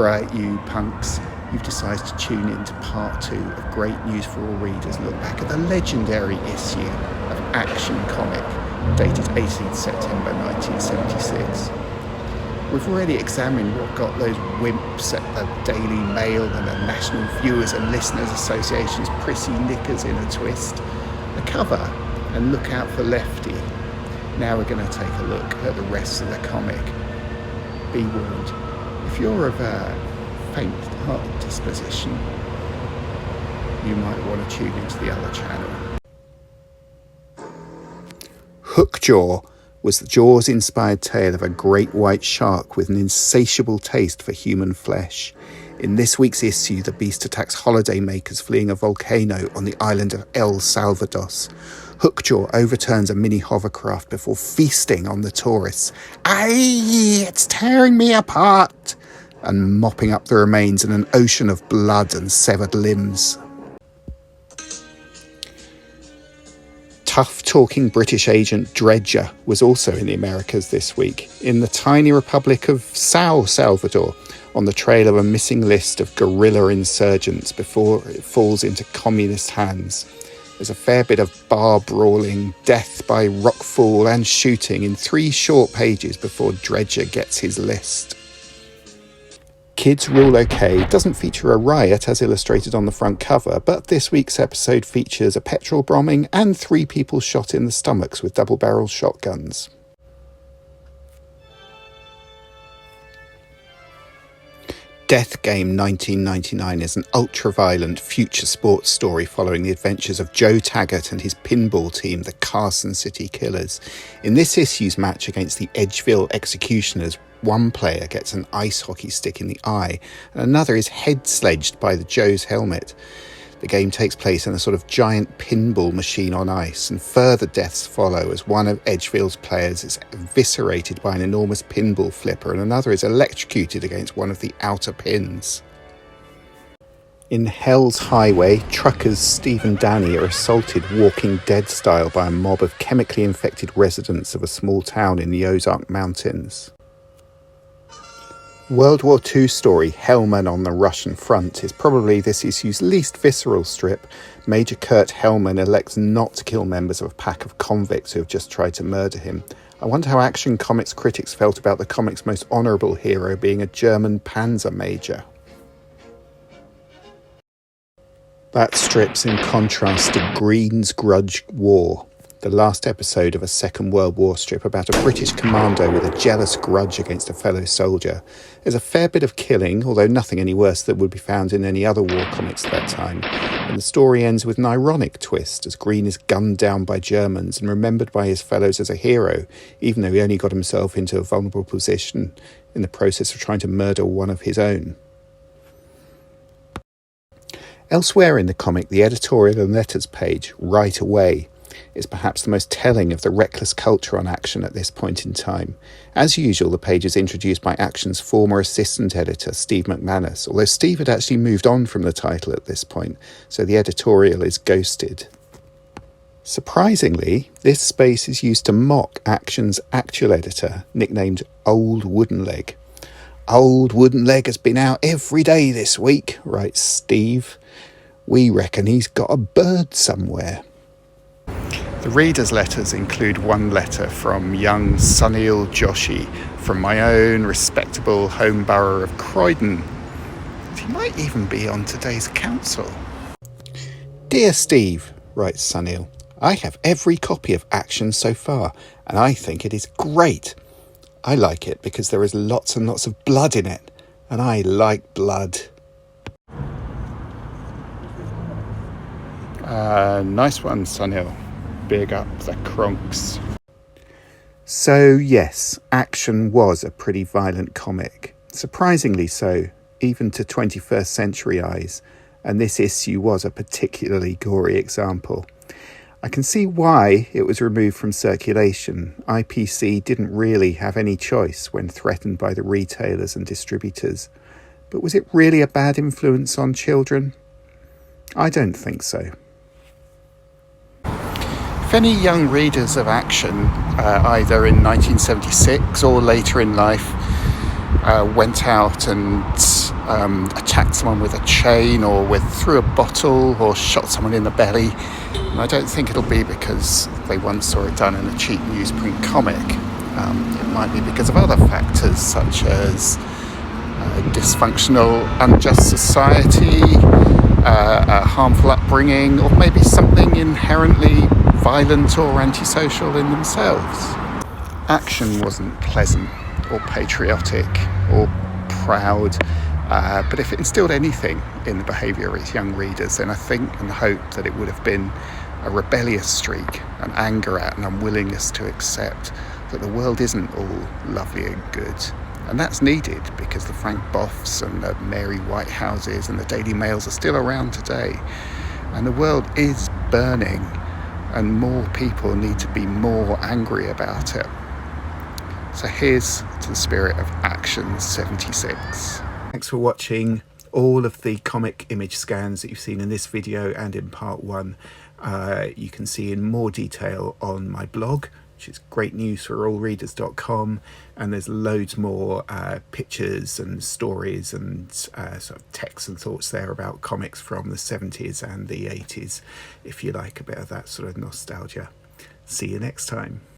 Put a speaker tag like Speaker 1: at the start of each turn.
Speaker 1: Alright, you punks, you've decided to tune in to part 2 of Great News for All Readers, look back at the legendary issue of Action Comic, dated 18th September 1976. We've already examined what got those wimps at the Daily Mail and the National Viewers and Listeners Association's prissy knickers in a twist. The cover, and look out for Lefty. Now we're going to take a look at the rest of the comic. Be warned, if you're of a faint-hearted disposition, you might want to tune into the other channel. Hookjaw was the Jaws-inspired tale of a great white shark with an insatiable taste for human flesh. In this week's issue, the beast attacks holidaymakers fleeing a volcano on the island of El Salvador. Hookjaw overturns a mini hovercraft before feasting on the tourists. Aye, it's tearing me apart! And mopping up the remains in an ocean of blood and severed limbs. Tough-talking British agent Dredger was also in the Americas this week, in the tiny republic of Sao Salvador, on the trail of a missing list of guerrilla insurgents before it falls into communist hands. There's a fair bit of bar brawling, death by rockfall and shooting in 3 short pages before Dredger gets his list. Kids Rule OK doesn't feature a riot as illustrated on the front cover, but this week's episode features a petrol bombing and 3 people shot in the stomachs with double-barrel shotguns. Death Game 1999 is an ultra-violent future sports story following the adventures of Joe Taggart and his pinball team, the Carson City Killers. In this issue's match against the Edgeville Executioners, one player gets an ice hockey stick in the eye, and another is head-sledged by the Joe's helmet. The game takes place in a sort of giant pinball machine on ice, and further deaths follow as one of Edgeville's players is eviscerated by an enormous pinball flipper and another is electrocuted against one of the outer pins. In Hell's Highway, truckers Steve and Danny are assaulted Walking Dead style by a mob of chemically infected residents of a small town in the Ozark Mountains. World War II story Hellman on the Russian front is probably this issue's least visceral strip. Major Kurt Hellman elects not to kill members of a pack of convicts who have just tried to murder him. I wonder how Action Comics critics felt about the comic's most honourable hero being a German panzer major. That strip's in contrast to Green's Grudge War, the last episode of a Second World War strip about a British commando with a jealous grudge against a fellow soldier. There's a fair bit of killing, although nothing any worse than would be found in any other war comics at that time. And the story ends with an ironic twist, as Green is gunned down by Germans and remembered by his fellows as a hero, even though he only got himself into a vulnerable position in the process of trying to murder one of his own. Elsewhere in the comic, the editorial and letters page, Right Away, is perhaps the most telling of the reckless culture on Action at this point in time. As usual, the page is introduced by Action's former assistant editor, Steve McManus, although Steve had actually moved on from the title at this point, so the editorial is ghosted. Surprisingly, this space is used to mock Action's actual editor, nicknamed Old Wooden Leg. Old Wooden Leg has been out every day this week, writes Steve. We reckon he's got a bird somewhere. The readers' letters include one letter from young Sunil Joshi from my own respectable home borough of Croydon. He might even be on today's council. Dear Steve, writes Sunil, I have every copy of Action so far, and I think it is great. I like it because there is lots and lots of blood in it, and I like blood. Nice one, Sunil. Big up the Kronks. So yes, Action was a pretty violent comic. Surprisingly so, even to 21st century eyes, and this issue was a particularly gory example. I can see why it was removed from circulation. IPC didn't really have any choice when threatened by the retailers and distributors. But was it really a bad influence on children? I don't think so. If any young readers of Action, either in 1976 or later in life, went out and attacked someone with a chain or threw a bottle or shot someone in the belly. And I don't think it'll be because they once saw it done in a cheap newsprint comic. It might be because of other factors such as dysfunctional, unjust society, a harmful upbringing, or maybe something inherently violent or antisocial in themselves. Action wasn't pleasant or patriotic or proud, but if it instilled anything in the behaviour of its young readers, then I think and hope that it would have been a rebellious streak, an anger at and unwillingness to accept that the world isn't all lovely and good. And that's needed because the Frank Boffs and the Mary Whitehouses and the Daily Mails are still around today. And the world is burning, and more people need to be more angry about it. So here's to the spirit of Action 76. Thanks for watching. All of the comic image scans that you've seen in this video and in part 1, you can see in more detail on my blog, which is greatnewsforallreaders.com, and there's loads more pictures and stories and sort of texts and thoughts there about comics from the 70s and the 80s, if you like a bit of that sort of nostalgia. See you next time.